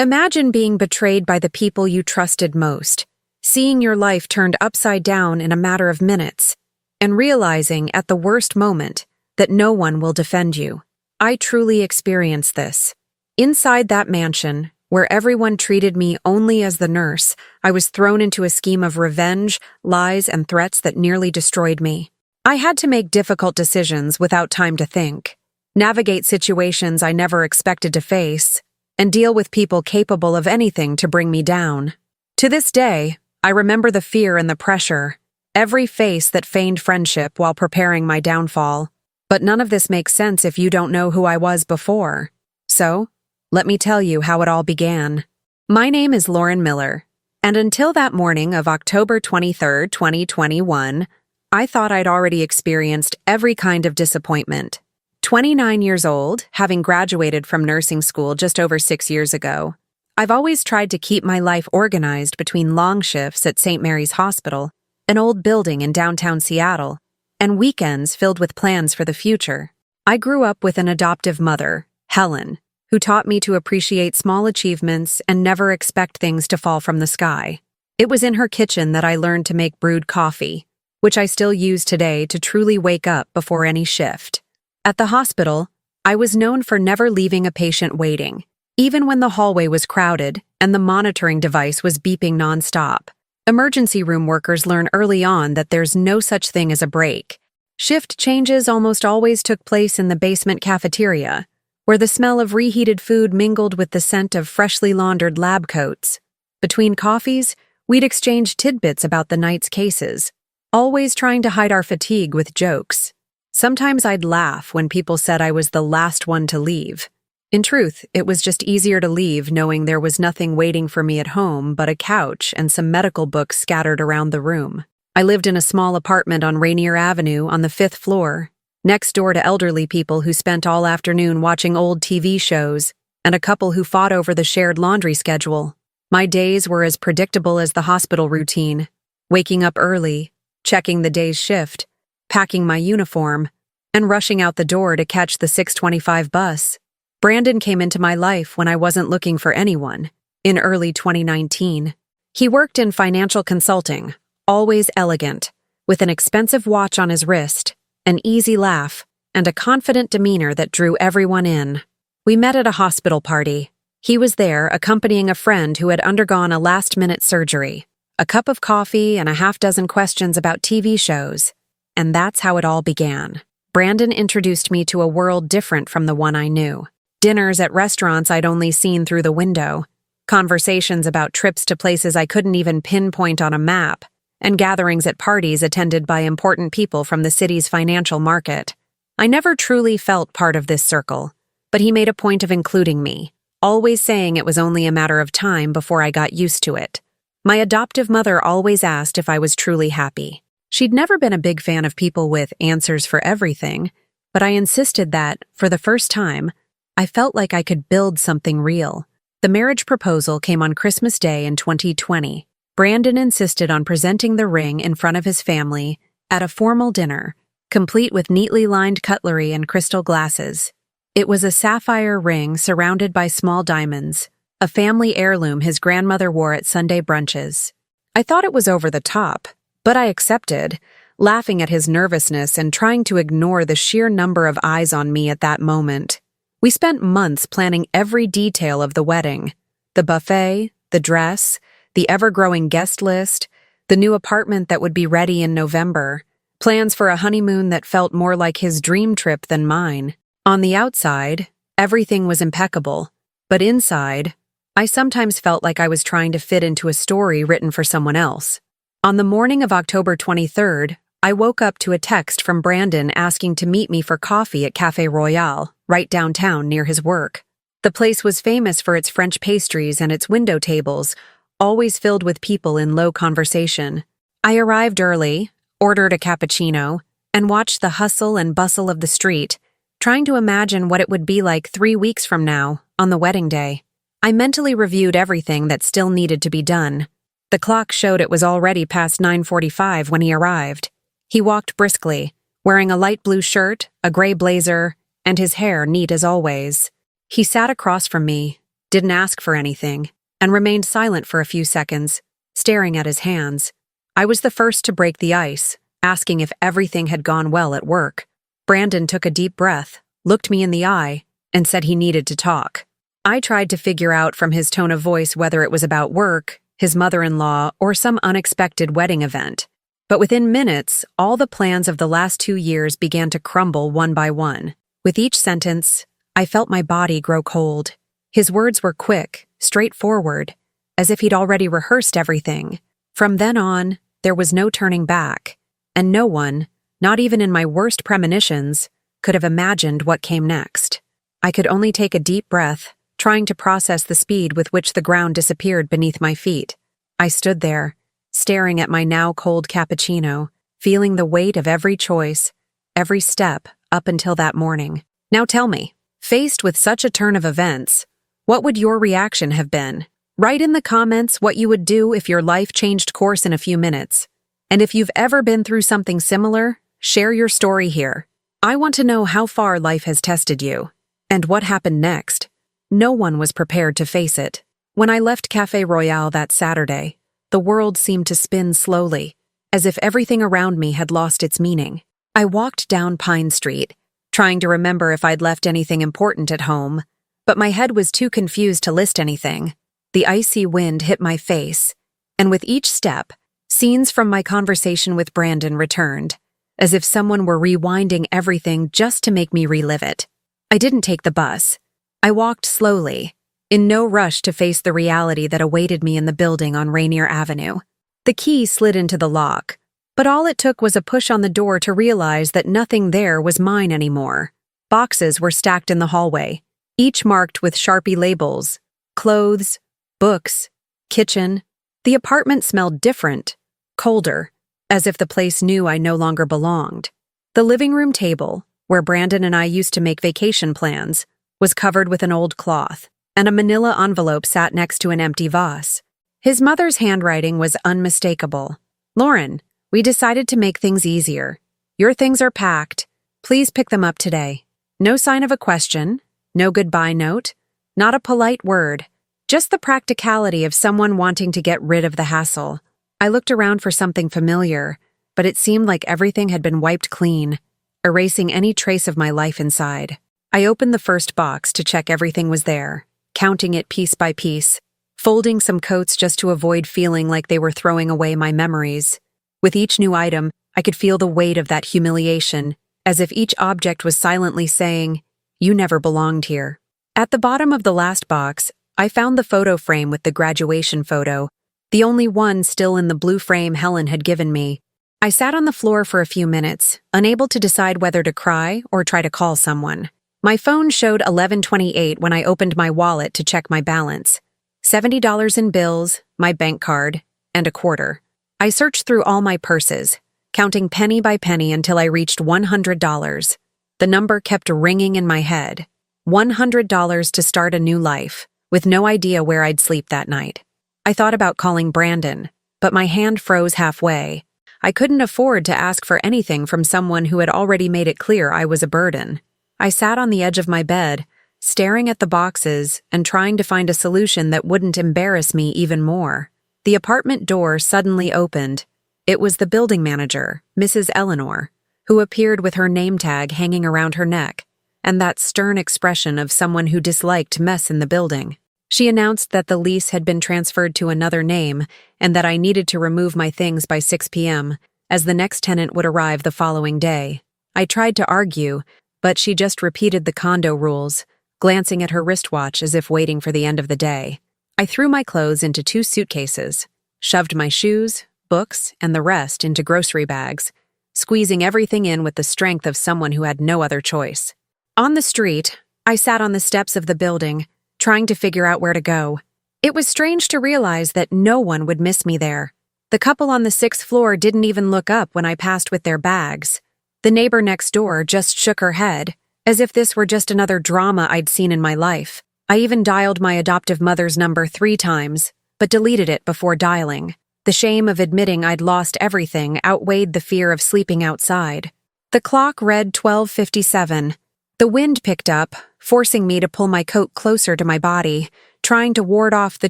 Imagine being betrayed by the people you trusted most, seeing your life turned upside down in a matter of minutes, and realizing at the worst moment that no one will defend you. I truly experienced this. Inside that mansion, where everyone treated me only as the nurse, I was thrown into a scheme of revenge, lies, and threats that nearly destroyed me. I had to make difficult decisions without time to think, navigate situations I never expected to face, and deal with people capable of anything to bring me down. To this day, I remember the fear and the pressure, every face that feigned friendship while preparing my downfall. But none of this makes sense if you don't know who I was before. So, let me tell you how it all began. My name is Lauren Miller, and until that morning of October 23, 2021, I thought I'd already experienced every kind of disappointment. 29 years old, having graduated from nursing school just over 6 years ago, I've always tried to keep my life organized between long shifts at St. Mary's Hospital, an old building in downtown Seattle, and weekends filled with plans for the future. I grew up with an adoptive mother, Helen, who taught me to appreciate small achievements and never expect things to fall from the sky. It was in her kitchen that I learned to make brewed coffee, which I still use today to truly wake up before any shift. At the hospital, I was known for never leaving a patient waiting, even when the hallway was crowded and the monitoring device was beeping nonstop. Emergency room workers learn early on that there's no such thing as a break. Shift changes almost always took place in the basement cafeteria, where the smell of reheated food mingled with the scent of freshly laundered lab coats. Between coffees, we'd exchange tidbits about the night's cases, always trying to hide our fatigue with jokes. Sometimes I'd laugh when people said I was the last one to leave. In truth, it was just easier to leave knowing there was nothing waiting for me at home but a couch and some medical books scattered around the room. I lived in a small apartment on Rainier Avenue on the 5th floor, next door to elderly people who spent all afternoon watching old TV shows and a couple who fought over the shared laundry schedule. My days were as predictable as the hospital routine, waking up early, checking the day's shift, packing my uniform, and rushing out the door to catch the 6:25 bus. Brandon came into my life when I wasn't looking for anyone, in early 2019. He worked in financial consulting, always elegant, with an expensive watch on his wrist, an easy laugh, and a confident demeanor that drew everyone in. We met at a hospital party. He was there accompanying a friend who had undergone a last-minute surgery, a cup of coffee and a half-dozen questions about TV shows. And that's how it all began. Brandon introduced me to a world different from the one I knew. Dinners at restaurants I'd only seen through the window, conversations about trips to places I couldn't even pinpoint on a map, and gatherings at parties attended by important people from the city's financial market. I never truly felt part of this circle, but he made a point of including me, always saying it was only a matter of time before I got used to it. My adoptive mother always asked if I was truly happy. She'd never been a big fan of people with answers for everything, but I insisted that, for the first time, I felt like I could build something real. The marriage proposal came on Christmas Day in 2020. Brandon insisted on presenting the ring in front of his family at a formal dinner, complete with neatly lined cutlery and crystal glasses. It was a sapphire ring surrounded by small diamonds, a family heirloom his grandmother wore at Sunday brunches. I thought it was over the top, but I accepted, laughing at his nervousness and trying to ignore the sheer number of eyes on me at that moment. We spent months planning every detail of the wedding: the buffet, the dress, the ever-growing guest list, the new apartment that would be ready in November, plans for a honeymoon that felt more like his dream trip than mine. On the outside, everything was impeccable, but inside, I sometimes felt like I was trying to fit into a story written for someone else. On the morning of October 23rd, I woke up to a text from Brandon asking to meet me for coffee at Café Royale, right downtown near his work. The place was famous for its French pastries and its window tables, always filled with people in low conversation. I arrived early, ordered a cappuccino, and watched the hustle and bustle of the street, trying to imagine what it would be like 3 weeks from now, on the wedding day. I mentally reviewed everything that still needed to be done. The clock showed it was already past 9:45 when he arrived. He walked briskly, wearing a light blue shirt, a gray blazer, and his hair neat as always. He sat across from me, didn't ask for anything, and remained silent for a few seconds, staring at his hands. I was the first to break the ice, asking if everything had gone well at work. Brandon took a deep breath, looked me in the eye, and said he needed to talk. I tried to figure out from his tone of voice whether it was about work, his mother-in-law, or some unexpected wedding event. But within minutes, all the plans of the last 2 years began to crumble one by one. With each sentence, I felt my body grow cold. His words were quick, straightforward, as if he'd already rehearsed everything. From then on, there was no turning back, and no one, not even in my worst premonitions, could have imagined what came next. I could only take a deep breath, trying to process the speed with which the ground disappeared beneath my feet. I stood there, staring at my now cold cappuccino, feeling the weight of every choice, every step up until that morning. Now tell me, faced with such a turn of events, what would your reaction have been? Write in the comments what you would do if your life changed course in a few minutes. And if you've ever been through something similar, share your story here. I want to know how far life has tested you. And what happened next? No one was prepared to face it. When I left Café Royale that Saturday, the world seemed to spin slowly, as if everything around me had lost its meaning. I walked down Pine Street, trying to remember if I'd left anything important at home, but my head was too confused to list anything. The icy wind hit my face, and with each step, scenes from my conversation with Brandon returned, as if someone were rewinding everything just to make me relive it. I didn't take the bus. I walked slowly, in no rush to face the reality that awaited me in the building on Rainier Avenue. The key slid into the lock, but all it took was a push on the door to realize that nothing there was mine anymore. Boxes were stacked in the hallway, each marked with Sharpie labels: clothes, books, kitchen. The apartment smelled different, colder, as if the place knew I no longer belonged. The living room table, where Brandon and I used to make vacation plans, was covered with an old cloth, and a manila envelope sat next to an empty vase. His mother's handwriting was unmistakable. "Lauren, we decided to make things easier. Your things are packed. Please pick them up today." No sign of a question, no goodbye note, not a polite word, just the practicality of someone wanting to get rid of the hassle. I looked around for something familiar, but it seemed like everything had been wiped clean, erasing any trace of my life inside. I opened the first box to check everything was there, counting it piece by piece, folding some coats just to avoid feeling like they were throwing away my memories. With each new item, I could feel the weight of that humiliation, as if each object was silently saying, "You never belonged here." At the bottom of the last box, I found the photo frame with the graduation photo, the only one still in the blue frame Helen had given me. I sat on the floor for a few minutes, unable to decide whether to cry or try to call someone. My phone showed 11:28 when I opened my wallet to check my balance. $70 in bills, my bank card, and a quarter. I searched through all my purses, counting penny by penny until I reached $100. The number kept ringing in my head. $100 to start a new life, with no idea where I'd sleep that night. I thought about calling Brandon, but my hand froze halfway. I couldn't afford to ask for anything from someone who had already made it clear I was a burden. I sat on the edge of my bed, staring at the boxes and trying to find a solution that wouldn't embarrass me even more. The apartment door suddenly opened. It was the building manager, Mrs. Eleanor, who appeared with her name tag hanging around her neck, and that stern expression of someone who disliked mess in the building. She announced that the lease had been transferred to another name and that I needed to remove my things by 6 p.m., as the next tenant would arrive the following day. I tried to argue, but she just repeated the condo rules, glancing at her wristwatch as if waiting for the end of the day. I threw my clothes into 2 suitcases, shoved my shoes, books, and the rest into grocery bags, squeezing everything in with the strength of someone who had no other choice. On the street, I sat on the steps of the building, trying to figure out where to go. It was strange to realize that no one would miss me there. The couple on the 6th floor didn't even look up when I passed with their bags. The neighbor next door just shook her head, as if this were just another drama I'd seen in my life. I even dialed my adoptive mother's number 3 times, but deleted it before dialing. The shame of admitting I'd lost everything outweighed the fear of sleeping outside. The clock read 12:57. The wind picked up, forcing me to pull my coat closer to my body, trying to ward off the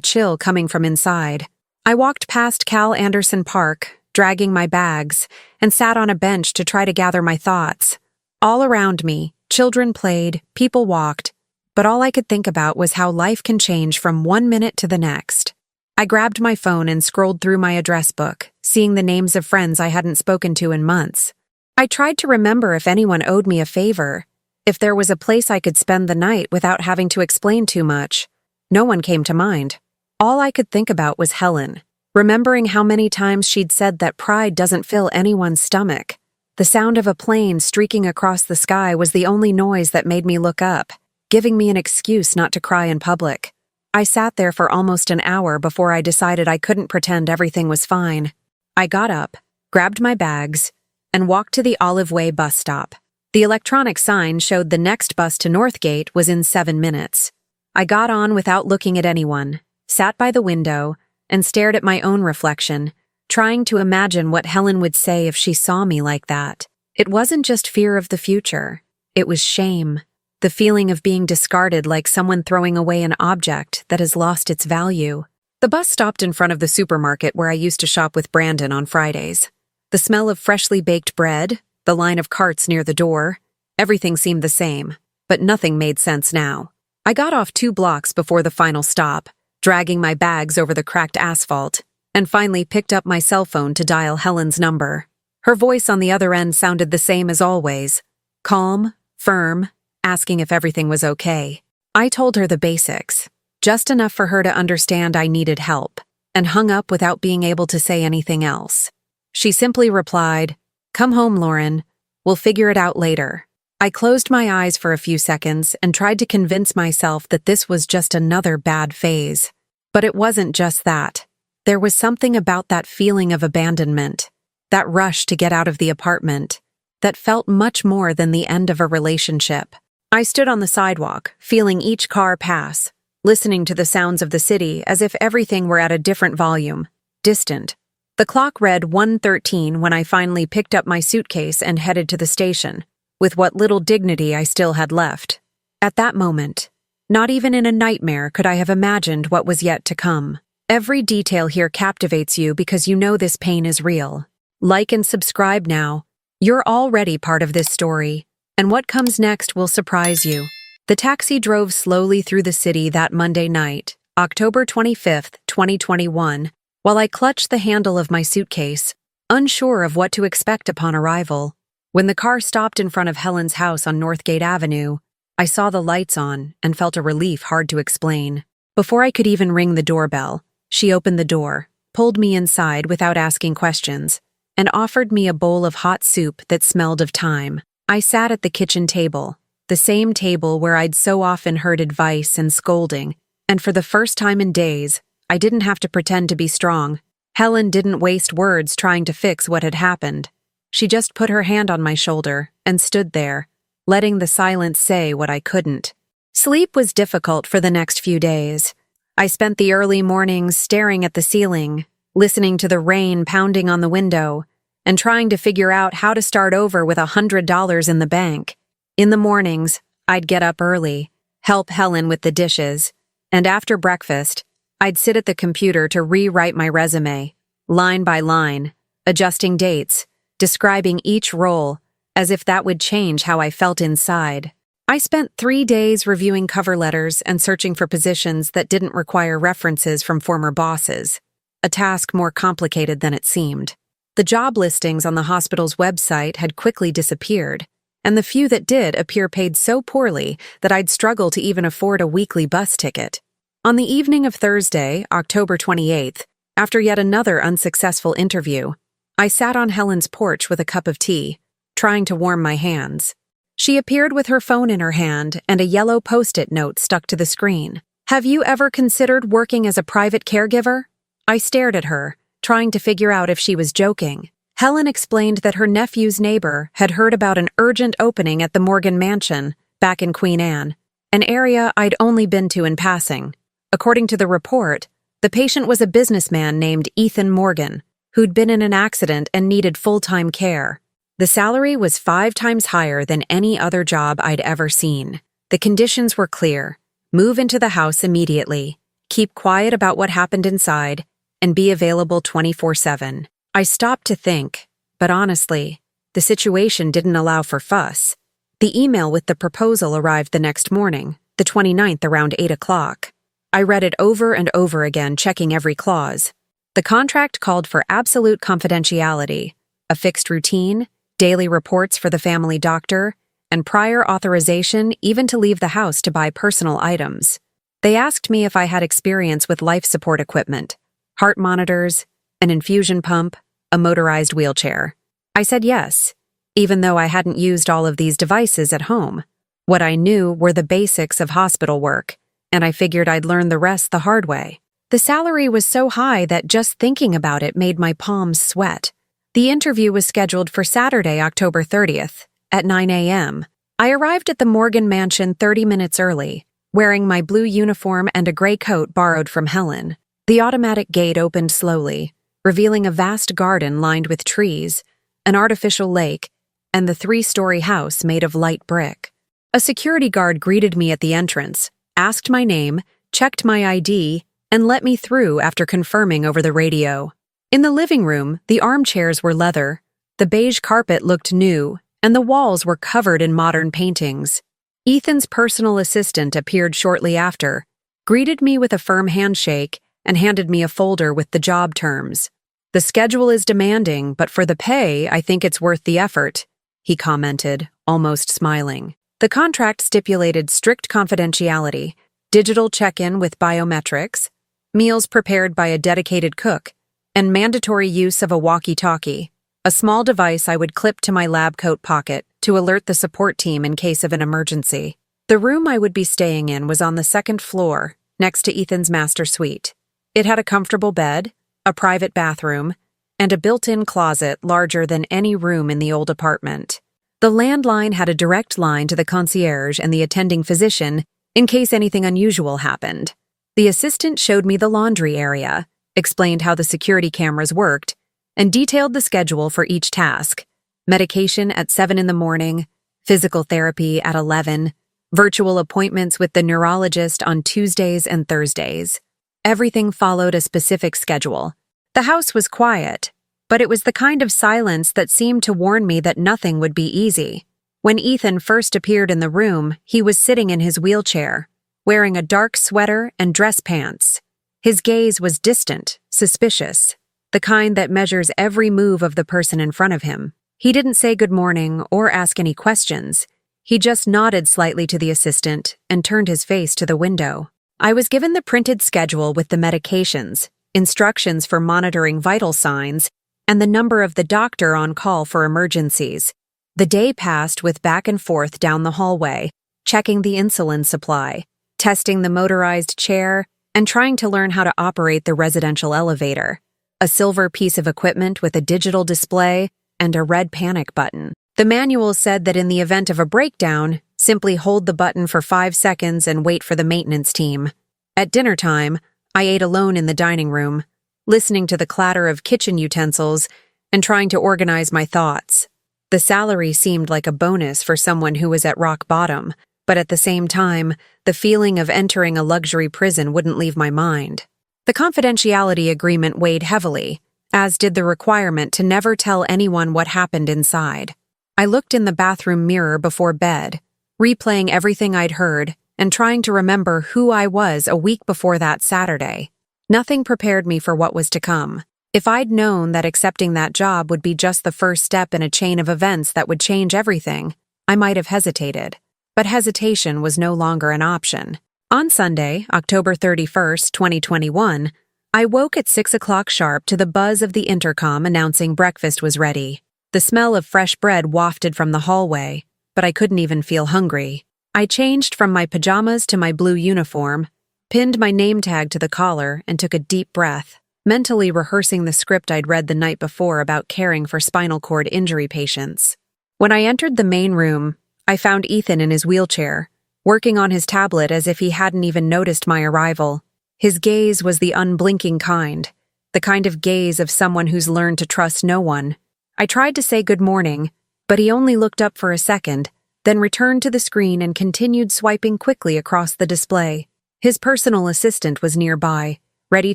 chill coming from inside. I walked past Cal Anderson Park, dragging my bags, and sat on a bench to try to gather my thoughts. All around me, children played, people walked, but all I could think about was how life can change from one minute to the next. I grabbed my phone and scrolled through my address book, seeing the names of friends I hadn't spoken to in months. I tried to remember if anyone owed me a favor, if there was a place I could spend the night without having to explain too much. No one came to mind. All I could think about was Helen, remembering how many times she'd said that pride doesn't fill anyone's stomach. The sound of a plane streaking across the sky was the only noise that made me look up, giving me an excuse not to cry in public. I sat there for almost an hour before I decided I couldn't pretend everything was fine. I got up, grabbed my bags, and walked to the Olive Way bus stop. The electronic sign showed the next bus to Northgate was in 7 minutes. I got on without looking at anyone, sat by the window, and stared at my own reflection, trying to imagine what Helen would say if she saw me like that. It wasn't just fear of the future. It was shame. The feeling of being discarded like someone throwing away an object that has lost its value. The bus stopped in front of the supermarket where I used to shop with Brandon on Fridays. The smell of freshly baked bread, the line of carts near the door, everything seemed the same, but nothing made sense now. I got off 2 blocks before the final stop, dragging my bags over the cracked asphalt, and finally picked up my cell phone to dial Helen's number. Her voice on the other end sounded the same as always, calm, firm, asking if everything was okay. I told her the basics, just enough for her to understand I needed help, and hung up without being able to say anything else. She simply replied, "Come home, Lauren. We'll figure it out later." I closed my eyes for a few seconds and tried to convince myself that this was just another bad phase. But it wasn't just that. There was something about that feeling of abandonment, that rush to get out of the apartment, that felt much more than the end of a relationship. I stood on the sidewalk, feeling each car pass, listening to the sounds of the city as if everything were at a different volume, distant. The clock read 1:13 when I finally picked up my suitcase and headed to the station, with what little dignity I still had left. At that moment, not even in a nightmare could I have imagined what was yet to come. Every detail here captivates you because you know this pain is real. Like and subscribe now. You're already part of this story, and what comes next will surprise you. The taxi drove slowly through the city that Monday night, October 25th, 2021, while I clutched the handle of my suitcase, unsure of what to expect upon arrival. When the car stopped in front of Helen's house on Northgate Avenue, I saw the lights on and felt a relief hard to explain. Before I could even ring the doorbell, she opened the door, pulled me inside without asking questions, and offered me a bowl of hot soup that smelled of thyme. I sat at the kitchen table, the same table where I'd so often heard advice and scolding, and for the first time in days, I didn't have to pretend to be strong. Helen didn't waste words trying to fix what had happened. She just put her hand on my shoulder and stood there, letting the silence say what I couldn't. Sleep was difficult for the next few days. I spent the early mornings staring at the ceiling, listening to the rain pounding on the window, and trying to figure out how to start over with $100 in the bank. In the mornings, I'd get up early, help Helen with the dishes, and after breakfast, I'd sit at the computer to rewrite my resume, line by line, adjusting dates, describing each role, as if that would change how I felt inside. I spent 3 days reviewing cover letters and searching for positions that didn't require references from former bosses, a task more complicated than it seemed. The job listings on the hospital's website had quickly disappeared, and the few that did appear paid so poorly that I'd struggle to even afford a weekly bus ticket. On the evening of Thursday, October 28th, after yet another unsuccessful interview, I sat on Helen's porch with a cup of tea, trying to warm my hands. She appeared with her phone in her hand and a yellow Post-it note stuck to the screen. "Have you ever considered working as a private caregiver?" I stared at her, trying to figure out if she was joking. Helen explained that her nephew's neighbor had heard about an urgent opening at the Morgan Mansion, back in Queen Anne, an area I'd only been to in passing. According to the report, the patient was a businessman named Ethan Morgan, who'd been in an accident and needed full-time care. The salary was 5 times higher than any other job I'd ever seen. The conditions were clear: move into the house immediately, keep quiet about what happened inside, and be available 24/7. I stopped to think, but honestly, the situation didn't allow for fuss. The email with the proposal arrived the next morning, the 29th around 8 o'clock. I read it over and over again, checking every clause. The contract called for absolute confidentiality, a fixed routine, daily reports for the family doctor, and prior authorization even to leave the house to buy personal items. They asked me if I had experience with life support equipment, heart monitors, an infusion pump, a motorized wheelchair. I said yes, even though I hadn't used all of these devices at home. What I knew were the basics of hospital work, and I figured I'd learn the rest the hard way. The salary was so high that just thinking about it made my palms sweat. The interview was scheduled for Saturday, October 30th, at 9 a.m. I arrived at the Morgan Mansion 30 minutes early, wearing my blue uniform and a gray coat borrowed from Helen. The automatic gate opened slowly, revealing a vast garden lined with trees, an artificial lake, and the 3-story house made of light brick. A security guard greeted me at the entrance, asked my name, checked my ID, and let me through after confirming over the radio. In the living room, the armchairs were leather, the beige carpet looked new, and the walls were covered in modern paintings. Ethan's personal assistant appeared shortly after, greeted me with a firm handshake, and handed me a folder with the job terms. "The schedule is demanding, but for the pay, I think it's worth the effort," he commented, almost smiling. The contract stipulated strict confidentiality, digital check-in with biometrics, meals prepared by a dedicated cook, and mandatory use of a walkie-talkie, a small device I would clip to my lab coat pocket to alert the support team in case of an emergency. The room I would be staying in was on the 2nd floor, next to Ethan's master suite. It had a comfortable bed, a private bathroom, and a built-in closet larger than any room in the old apartment. The landline had a direct line to the concierge and the attending physician in case anything unusual happened. The assistant showed me the laundry area, explained how the security cameras worked, and detailed the schedule for each task: medication at 7 in the morning, physical therapy at 11, virtual appointments with the neurologist on Tuesdays and Thursdays. Everything followed a specific schedule. The house was quiet, but it was the kind of silence that seemed to warn me that nothing would be easy. When Ethan first appeared in the room, he was sitting in his wheelchair, wearing a dark sweater and dress pants. His gaze was distant, suspicious, the kind that measures every move of the person in front of him. He didn't say good morning or ask any questions. He just nodded slightly to the assistant and turned his face to the window. I was given the printed schedule with the medications, instructions for monitoring vital signs, and the number of the doctor on call for emergencies. The day passed with back and forth down the hallway, checking the insulin supply, testing the motorized chair, and trying to learn how to operate the residential elevator, a silver piece of equipment with a digital display and a red panic button. The manual said that in the event of a breakdown, simply hold the button for 5 seconds and wait for the maintenance team. At dinner time, I ate alone in the dining room, listening to the clatter of kitchen utensils and trying to organize my thoughts. The salary seemed like a bonus for someone who was at rock bottom, but at the same time, the feeling of entering a luxury prison wouldn't leave my mind. The confidentiality agreement weighed heavily, as did the requirement to never tell anyone what happened inside. I looked in the bathroom mirror before bed, replaying everything I'd heard and trying to remember who I was a week before that Saturday. Nothing prepared me for what was to come. If I'd known that accepting that job would be just the first step in a chain of events that would change everything, I might have hesitated. But hesitation was no longer an option. On Sunday, October 31st, 2021, I woke at 6 o'clock sharp to the buzz of the intercom announcing breakfast was ready. The smell of fresh bread wafted from the hallway, but I couldn't even feel hungry. I changed from my pajamas to my blue uniform, pinned my name tag to the collar, and took a deep breath, mentally rehearsing the script I'd read the night before about caring for spinal cord injury patients. When I entered the main room, I found Ethan in his wheelchair, working on his tablet as if he hadn't even noticed my arrival. His gaze was the unblinking kind, the kind of gaze of someone who's learned to trust no one. I tried to say good morning, but he only looked up for a second, then returned to the screen and continued swiping quickly across the display. His personal assistant was nearby, ready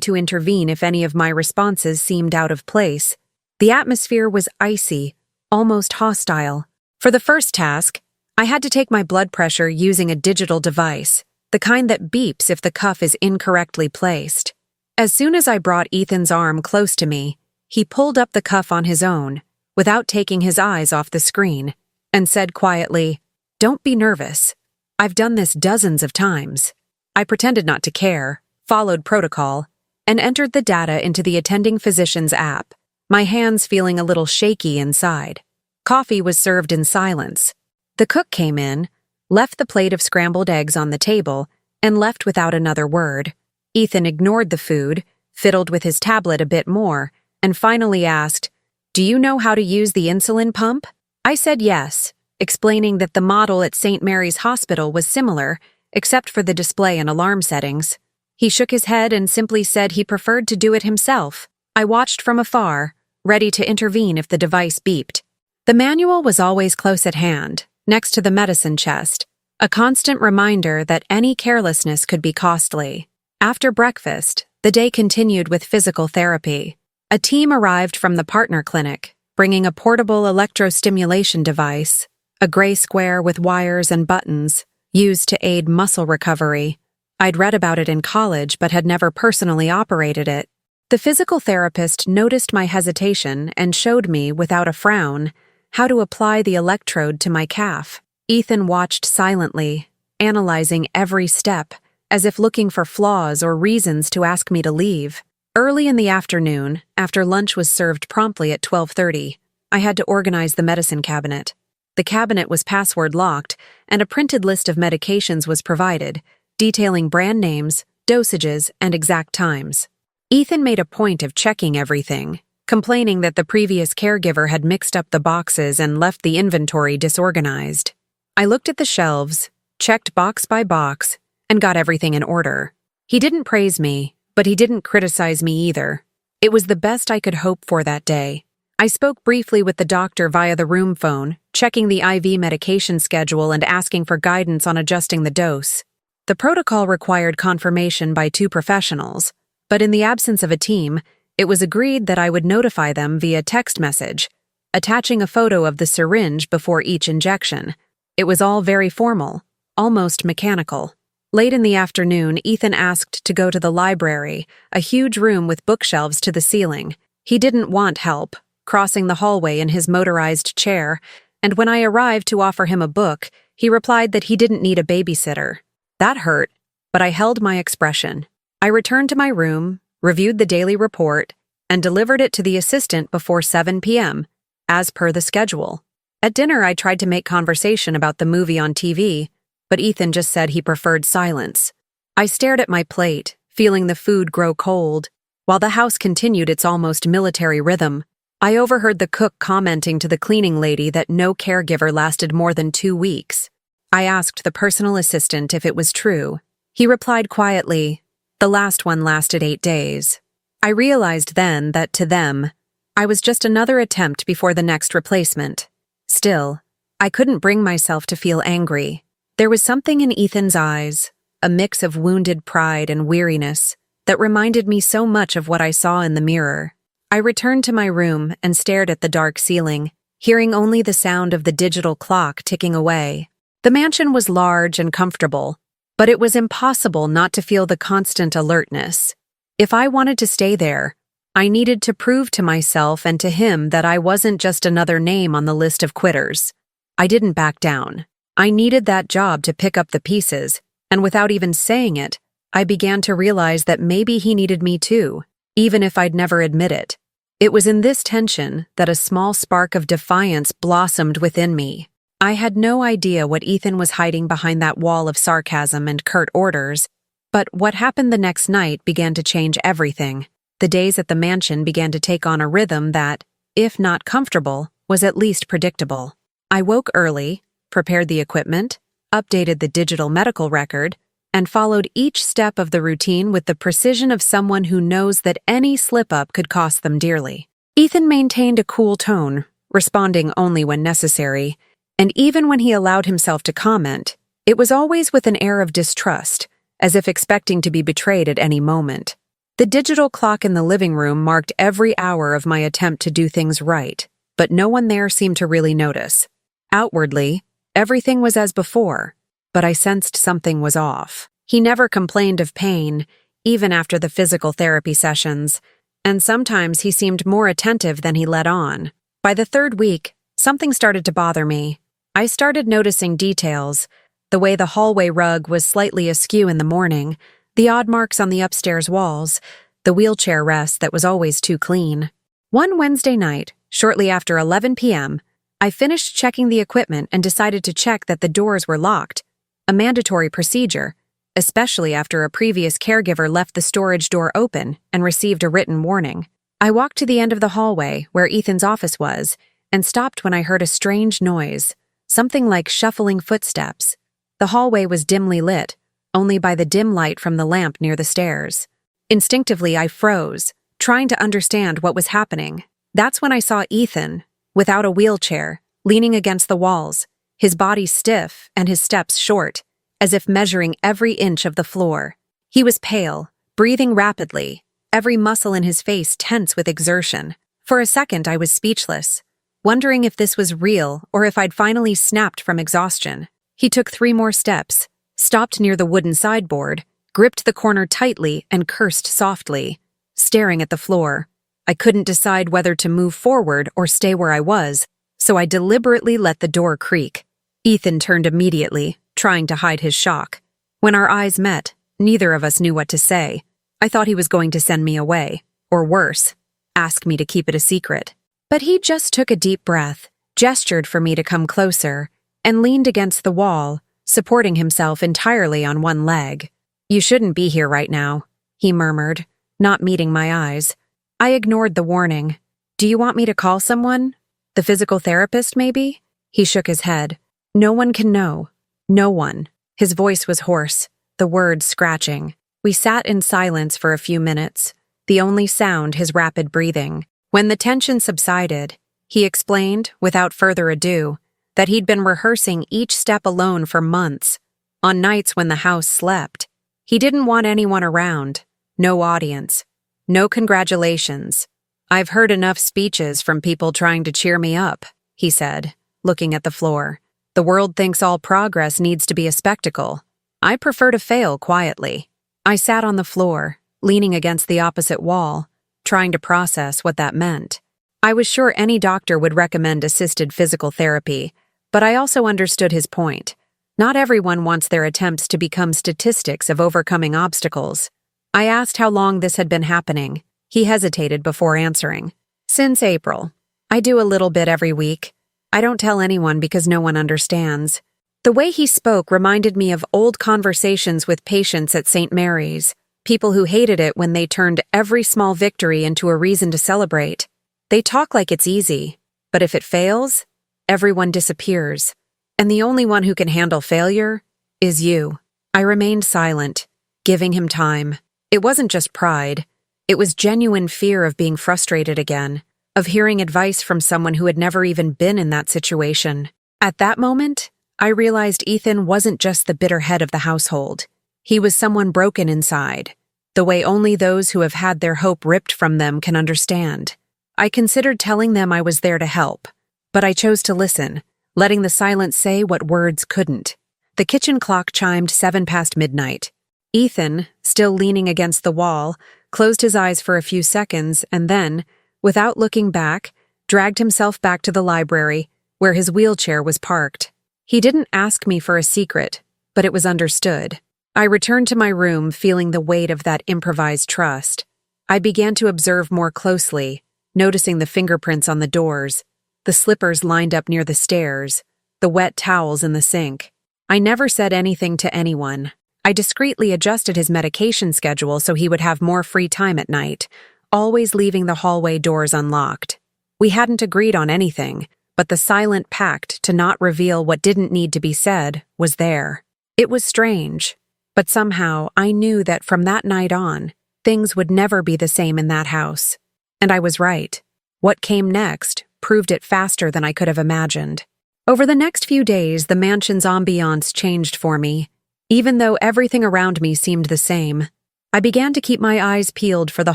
to intervene if any of my responses seemed out of place. The atmosphere was icy, almost hostile. For the first task, I had to take my blood pressure using a digital device, the kind that beeps if the cuff is incorrectly placed. As soon as I brought Ethan's arm close to me, he pulled up the cuff on his own, without taking his eyes off the screen, and said quietly, "Don't be nervous. I've done this dozens of times." I pretended not to care, followed protocol, and entered the data into the attending physician's app, my hands feeling a little shaky inside. Coffee was served in silence. The cook came in, left the plate of scrambled eggs on the table, and left without another word. Ethan ignored the food, fiddled with his tablet a bit more, and finally asked, "Do you know how to use the insulin pump?" I said yes, explaining that the model at St. Mary's Hospital was similar, except for the display and alarm settings. He shook his head and simply said he preferred to do it himself. I watched from afar, ready to intervene if the device beeped. The manual was always close at hand, next to the medicine chest, a constant reminder that any carelessness could be costly. After breakfast, the day continued with physical therapy. A team arrived from the partner clinic, bringing a portable electrostimulation device, a gray square with wires and buttons, used to aid muscle recovery. I'd read about it in college but had never personally operated it. The physical therapist noticed my hesitation and showed me, without a frown, how to apply the electrode to my calf. Ethan watched silently, analyzing every step, as if looking for flaws or reasons to ask me to leave. Early in the afternoon, after lunch was served promptly at 12:30, I had to organize the medicine cabinet. The cabinet was password locked, and a printed list of medications was provided, detailing brand names, dosages, and exact times. Ethan made a point of checking everything, complaining that the previous caregiver had mixed up the boxes and left the inventory disorganized. I looked at the shelves, checked box by box, and got everything in order. He didn't praise me, but he didn't criticize me either. It was the best I could hope for that day. I spoke briefly with the doctor via the room phone, checking the IV medication schedule and asking for guidance on adjusting the dose. The protocol required confirmation by 2 professionals, but in the absence of a team, it was agreed that I would notify them via text message, attaching a photo of the syringe before each injection. It was all very formal, almost mechanical. Late in the afternoon, Ethan asked to go to the library, a huge room with bookshelves to the ceiling. He didn't want help, crossing the hallway in his motorized chair, and when I arrived to offer him a book, he replied that he didn't need a babysitter. That hurt, but I held my expression. I returned to my room, reviewed the daily report, and delivered it to the assistant before 7 p.m., as per the schedule. At dinner, I tried to make conversation about the movie on TV, but Ethan just said he preferred silence. I stared at my plate, feeling the food grow cold. While the house continued its almost military rhythm, I overheard the cook commenting to the cleaning lady that no caregiver lasted more than 2 weeks. I asked the personal assistant if it was true. He replied quietly, "The last one lasted 8 days." I realized then that to them, I was just another attempt before the next replacement. Still, I couldn't bring myself to feel angry. There was something in Ethan's eyes, a mix of wounded pride and weariness, that reminded me so much of what I saw in the mirror. I returned to my room and stared at the dark ceiling, hearing only the sound of the digital clock ticking away. The mansion was large and comfortable, but it was impossible not to feel the constant alertness. If I wanted to stay there, I needed to prove to myself and to him that I wasn't just another name on the list of quitters. I didn't back down. I needed that job to pick up the pieces, and without even saying it, I began to realize that maybe he needed me too, even if I'd never admit it. It was in this tension that a small spark of defiance blossomed within me. I had no idea what Ethan was hiding behind that wall of sarcasm and curt orders, but what happened the next night began to change everything. The days at the mansion began to take on a rhythm that, if not comfortable, was at least predictable. I woke early, prepared the equipment, updated the digital medical record, and followed each step of the routine with the precision of someone who knows that any slip-up could cost them dearly. Ethan maintained a cool tone, responding only when necessary, and even when he allowed himself to comment, it was always with an air of distrust, as if expecting to be betrayed at any moment. The digital clock in the living room marked every hour of my attempt to do things right, but no one there seemed to really notice. Outwardly, everything was as before, but I sensed something was off. He never complained of pain, even after the physical therapy sessions, and sometimes he seemed more attentive than he let on. By the third week, something started to bother me. I started noticing details, the way the hallway rug was slightly askew in the morning, the odd marks on the upstairs walls, the wheelchair rest that was always too clean. One Wednesday night, shortly after 11 p.m., I finished checking the equipment and decided to check that the doors were locked, a mandatory procedure, especially after a previous caregiver left the storage door open and received a written warning. I walked to the end of the hallway where Ethan's office was and stopped when I heard a strange noise, something like shuffling footsteps. The hallway was dimly lit, only by the dim light from the lamp near the stairs. Instinctively, I froze, trying to understand what was happening. That's when I saw Ethan, without a wheelchair, leaning against the walls, his body stiff and his steps short, as if measuring every inch of the floor. He was pale, breathing rapidly, every muscle in his face tense with exertion. For a second, I was speechless, wondering if this was real or if I'd finally snapped from exhaustion. He took 3 more steps, stopped near the wooden sideboard, gripped the corner tightly, and cursed softly, staring at the floor. I couldn't decide whether to move forward or stay where I was, so I deliberately let the door creak. Ethan turned immediately, trying to hide his shock. When our eyes met, neither of us knew what to say. I thought he was going to send me away, or worse, ask me to keep it a secret. But he just took a deep breath, gestured for me to come closer, and leaned against the wall, supporting himself entirely on one leg. "You shouldn't be here right now," he murmured, not meeting my eyes. I ignored the warning. "Do you want me to call someone? The physical therapist, maybe?" He shook his head. "No one can know. No one." His voice was hoarse, the words scratching. We sat in silence for a few minutes, the only sound his rapid breathing. When the tension subsided, he explained, without further ado, that he'd been rehearsing each step alone for months, on nights when the house slept. He didn't want anyone around, no audience, no congratulations. "I've heard enough speeches from people trying to cheer me up," he said, looking at the floor. "The world thinks all progress needs to be a spectacle. I prefer to fail quietly." I sat on the floor, leaning against the opposite wall, trying to process what that meant. I was sure any doctor would recommend assisted physical therapy, but I also understood his point. Not everyone wants their attempts to become statistics of overcoming obstacles. I asked how long this had been happening. He hesitated before answering. "Since April. I do a little bit every week. I don't tell anyone because no one understands." The way he spoke reminded me of old conversations with patients at St. Mary's, people who hated it when they turned every small victory into a reason to celebrate. They talk like it's easy, but if it fails, everyone disappears. And the only one who can handle failure is you. I remained silent, giving him time. It wasn't just pride. It was genuine fear of being frustrated again, of hearing advice from someone who had never even been in that situation. At that moment, I realized Ethan wasn't just the bitter head of the household. He was someone broken inside, the way only those who have had their hope ripped from them can understand. I considered telling them I was there to help, but I chose to listen, letting the silence say what words couldn't. The kitchen clock chimed 7 past midnight. Ethan, still leaning against the wall, closed his eyes for a few seconds and then, without looking back, dragged himself back to the library, where his wheelchair was parked. He didn't ask me for a secret, but it was understood. I returned to my room feeling the weight of that improvised trust. I began to observe more closely, noticing the fingerprints on the doors, the slippers lined up near the stairs, the wet towels in the sink. I never said anything to anyone. I discreetly adjusted his medication schedule so he would have more free time at night, always leaving the hallway doors unlocked. We hadn't agreed on anything, but the silent pact to not reveal what didn't need to be said was there. It was strange, but somehow I knew that from that night on, things would never be the same in that house. And I was right. What came next proved it faster than I could have imagined. Over the next few days, the mansion's ambiance changed for me. even though everything around me seemed the same. I began to keep my eyes peeled for the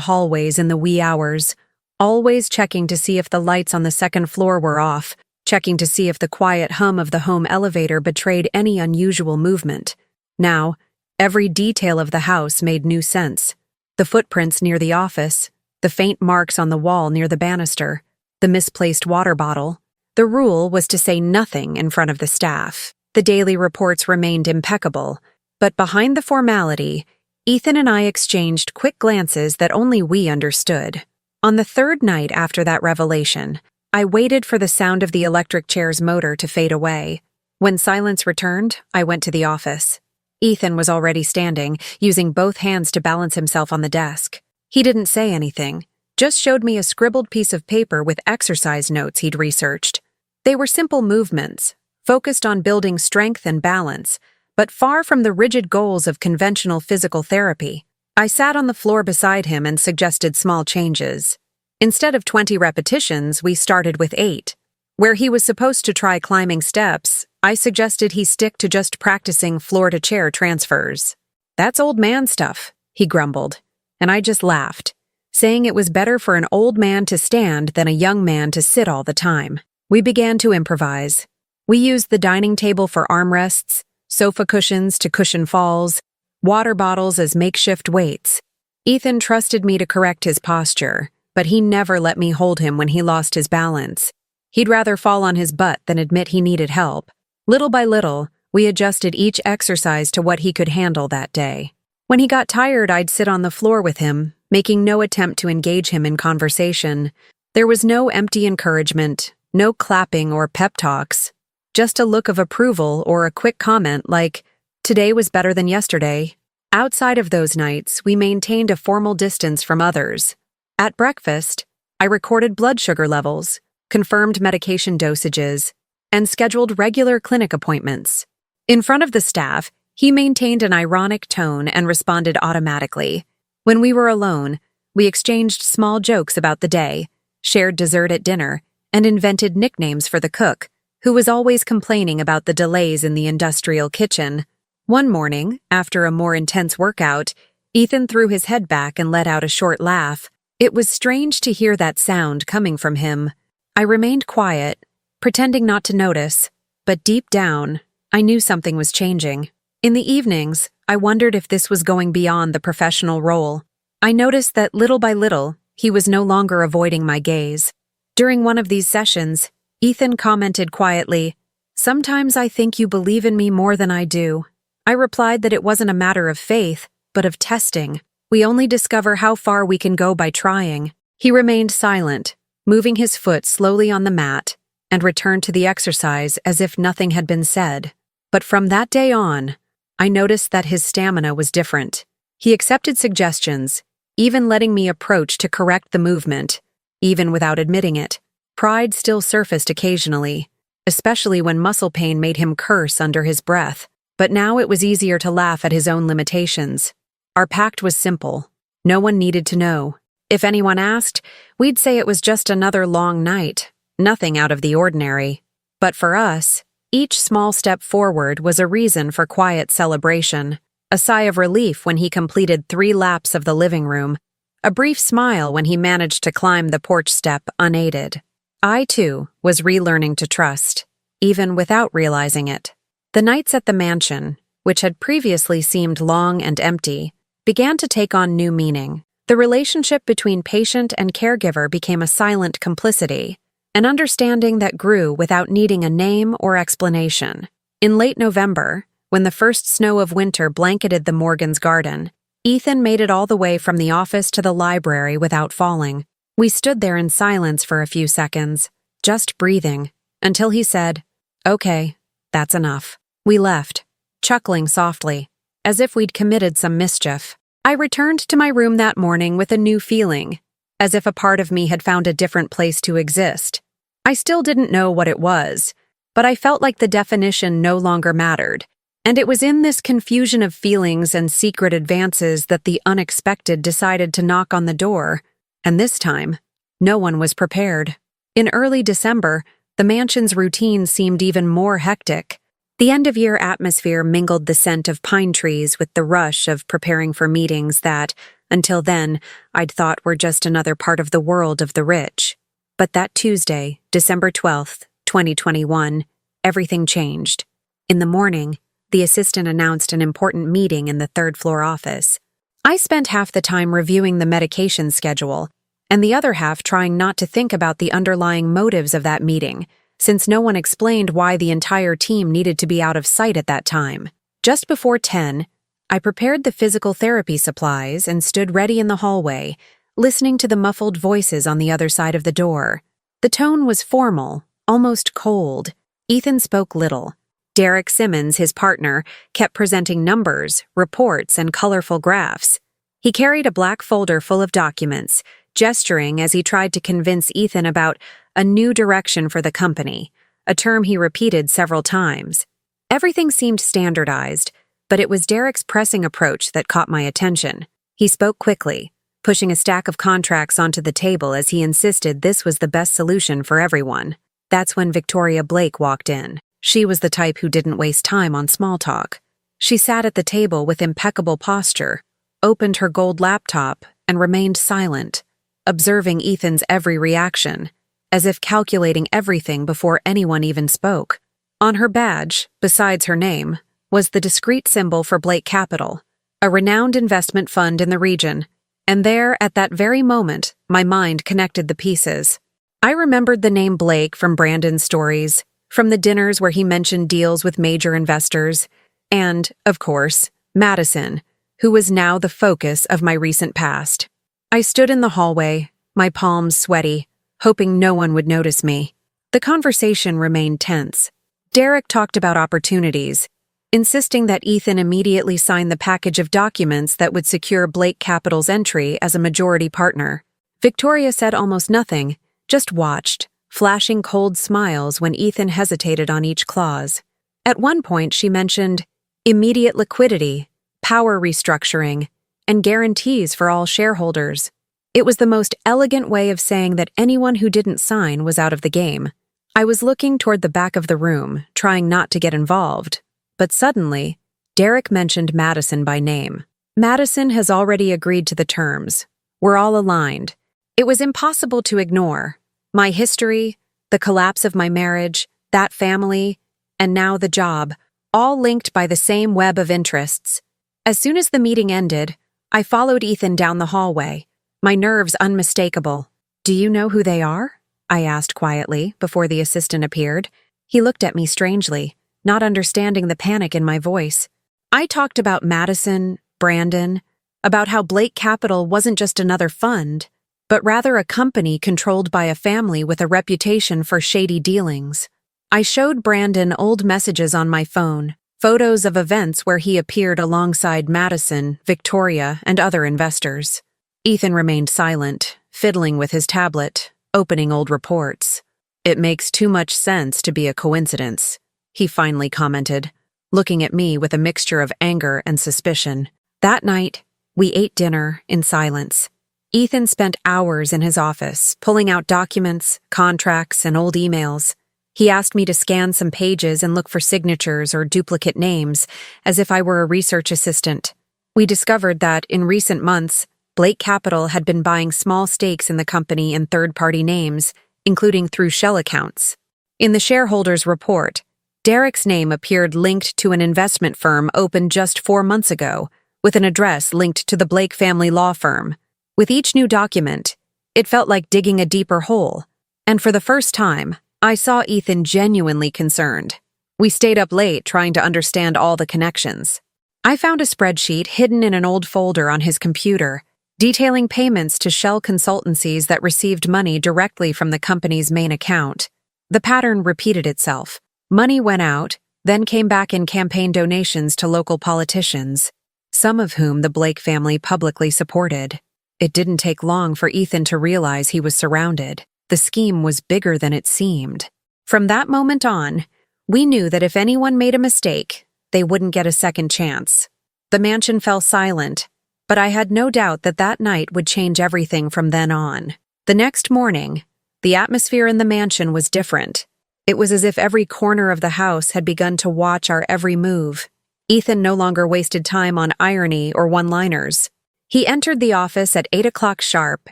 hallways in the wee hours, always checking to see if the lights on the second floor were off, checking to see if the quiet hum of the home elevator betrayed any unusual movement. Now, every detail of the house made new sense. The footprints near the office, the faint marks on the wall near the banister, the misplaced water bottle. The rule was to say nothing in front of the staff. The daily reports remained impeccable, but behind the formality, Ethan and I exchanged quick glances that only we understood. On the third night after that revelation, I waited for the sound of the electric chair's motor to fade away. When silence returned, I went to the office. Ethan was already standing, using both hands to balance himself on the desk. He didn't say anything, just showed me a scribbled piece of paper with exercise notes he'd researched. They were simple movements, focused on building strength and balance, but far from the rigid goals of conventional physical therapy. I sat on the floor beside him and suggested small changes. Instead of 20 repetitions, we started with 8. Where he was supposed to try climbing steps, I suggested he stick to just practicing floor-to-chair transfers. "That's old man stuff," he grumbled, and I just laughed, saying it was better for an old man to stand than a young man to sit all the time. We began to improvise. We used the dining table for armrests, sofa cushions to cushion falls, water bottles as makeshift weights. Ethan trusted me to correct his posture, but he never let me hold him when he lost his balance. He'd rather fall on his butt than admit he needed help. Little by little, we adjusted each exercise to what he could handle that day. When he got tired, I'd sit on the floor with him, making no attempt to engage him in conversation. There was no empty encouragement, no clapping or pep talks, just a look of approval or a quick comment like, "Today was better than yesterday." Outside of those nights, we maintained a formal distance from others. At breakfast, I recorded blood sugar levels, confirmed medication dosages, and scheduled regular clinic appointments. In front of the staff, he maintained an ironic tone and responded automatically. When we were alone, we exchanged small jokes about the day, shared dessert at dinner, and invented nicknames for the cook, who was always complaining about the delays in the industrial kitchen. One morning, after a more intense workout, Ethan threw his head back and let out a short laugh. It was strange to hear that sound coming from him. I remained quiet, pretending not to notice, but deep down, I knew something was changing. In the evenings, I wondered if this was going beyond the professional role. I noticed that little by little, he was no longer avoiding my gaze. During one of these sessions, Ethan commented quietly, "Sometimes I think you believe in me more than I do." I replied that it wasn't a matter of faith, but of testing. We only discover how far we can go by trying. He remained silent, moving his foot slowly on the mat, and returned to the exercise as if nothing had been said. But from that day on, I noticed that his stamina was different. He accepted suggestions, even letting me approach to correct the movement, even without admitting it. Pride still surfaced occasionally, especially when muscle pain made him curse under his breath. But now it was easier to laugh at his own limitations. Our pact was simple. No one needed to know. If anyone asked, we'd say it was just another long night, nothing out of the ordinary. But for us, each small step forward was a reason for quiet celebration, a sigh of relief when he completed 3 laps of the living room, a brief smile when he managed to climb the porch step unaided. I, too, was relearning to trust, even without realizing it. The nights at the mansion, which had previously seemed long and empty, began to take on new meaning. The relationship between patient and caregiver became a silent complicity, an understanding that grew without needing a name or explanation. In late November, when the first snow of winter blanketed the Morgans' garden, Ethan made it all the way from the office to the library without falling. We stood there in silence for a few seconds, just breathing, until he said, "Okay, that's enough." We left, chuckling softly, as if we'd committed some mischief. I returned to my room that morning with a new feeling, as if a part of me had found a different place to exist. I still didn't know what it was, but I felt like the definition no longer mattered, and it was in this confusion of feelings and secret advances that the unexpected decided to knock on the door, and this time, no one was prepared. In early December, the mansion's routine seemed even more hectic. The end-of-year atmosphere mingled the scent of pine trees with the rush of preparing for meetings that, until then, I'd thought were just another part of the world of the rich. But that Tuesday, December 12th, 2021, everything changed. In the morning, the assistant announced an important meeting in the third-floor office. I spent half the time reviewing the medication schedule, and the other half trying not to think about the underlying motives of that meeting, since no one explained why the entire team needed to be out of sight at that time. Just before 10, I prepared the physical therapy supplies and stood ready in the hallway, listening to the muffled voices on the other side of the door. The tone was formal, almost cold. Ethan spoke little. Derek Simmons, his partner, kept presenting numbers, reports, and colorful graphs. He carried a black folder full of documents, gesturing as he tried to convince Ethan about a new direction for the company, a term he repeated several times. Everything seemed standardized, but it was Derek's pressing approach that caught my attention. He spoke quickly, pushing a stack of contracts onto the table as he insisted this was the best solution for everyone. That's when Victoria Blake walked in. She was the type who didn't waste time on small talk. She sat at the table with impeccable posture, opened her gold laptop, and remained silent, observing Ethan's every reaction, as if calculating everything before anyone even spoke. On her badge, besides her name, was the discrete symbol for Blake Capital, a renowned investment fund in the region, and there, at that very moment, my mind connected the pieces. I remembered the name Blake from Brandon's stories, from the dinners where he mentioned deals with major investors, and, of course, Madison, who was now the focus of my recent past. I stood in the hallway, my palms sweaty, hoping no one would notice me. The conversation remained tense. Derek talked about opportunities, insisting that Ethan immediately sign the package of documents that would secure Blake Capital's entry as a majority partner. Victoria said almost nothing, just watched, flashing cold smiles when Ethan hesitated on each clause. At one point, she mentioned immediate liquidity, power restructuring, and guarantees for all shareholders. It was the most elegant way of saying that anyone who didn't sign was out of the game. I was looking toward the back of the room, trying not to get involved, but suddenly, Derek mentioned Madison by name. Madison has already agreed to the terms. We're all aligned. It was impossible to ignore. My history, the collapse of my marriage, that family, and now the job, all linked by the same web of interests. As soon as the meeting ended, I followed Ethan down the hallway, my nerves unmistakable. "Do you know who they are?" I asked quietly before the assistant appeared. He looked at me strangely, not understanding the panic in my voice. I talked about Madison, Brandon, about how Blake Capital wasn't just another fund, but rather a company controlled by a family with a reputation for shady dealings. I showed Brandon old messages on my phone, photos of events where he appeared alongside Madison, Victoria, and other investors. Ethan remained silent, fiddling with his tablet, opening old reports. "It makes too much sense to be a coincidence," he finally commented, looking at me with a mixture of anger and suspicion. That night, we ate dinner in silence. Ethan spent hours in his office, pulling out documents, contracts, and old emails. He asked me to scan some pages and look for signatures or duplicate names, as if I were a research assistant. We discovered that, in recent months, Blake Capital had been buying small stakes in the company in third-party names, including through shell accounts. In the shareholders' report, Derek's name appeared linked to an investment firm opened just 4 months ago, with an address linked to the Blake family law firm. With each new document, it felt like digging a deeper hole, and for the first time, I saw Ethan genuinely concerned. We stayed up late trying to understand all the connections. I found a spreadsheet hidden in an old folder on his computer, detailing payments to shell consultancies that received money directly from the company's main account. The pattern repeated itself. Money went out, then came back in campaign donations to local politicians, some of whom the Blake family publicly supported. It didn't take long for Ethan to realize he was surrounded. The scheme was bigger than it seemed. From that moment on, we knew that if anyone made a mistake, they wouldn't get a second chance. The mansion fell silent, but I had no doubt that that night would change everything from then on. The next morning, the atmosphere in the mansion was different. It was as if every corner of the house had begun to watch our every move. Ethan no longer wasted time on irony or one-liners. He entered the office at 8 o'clock sharp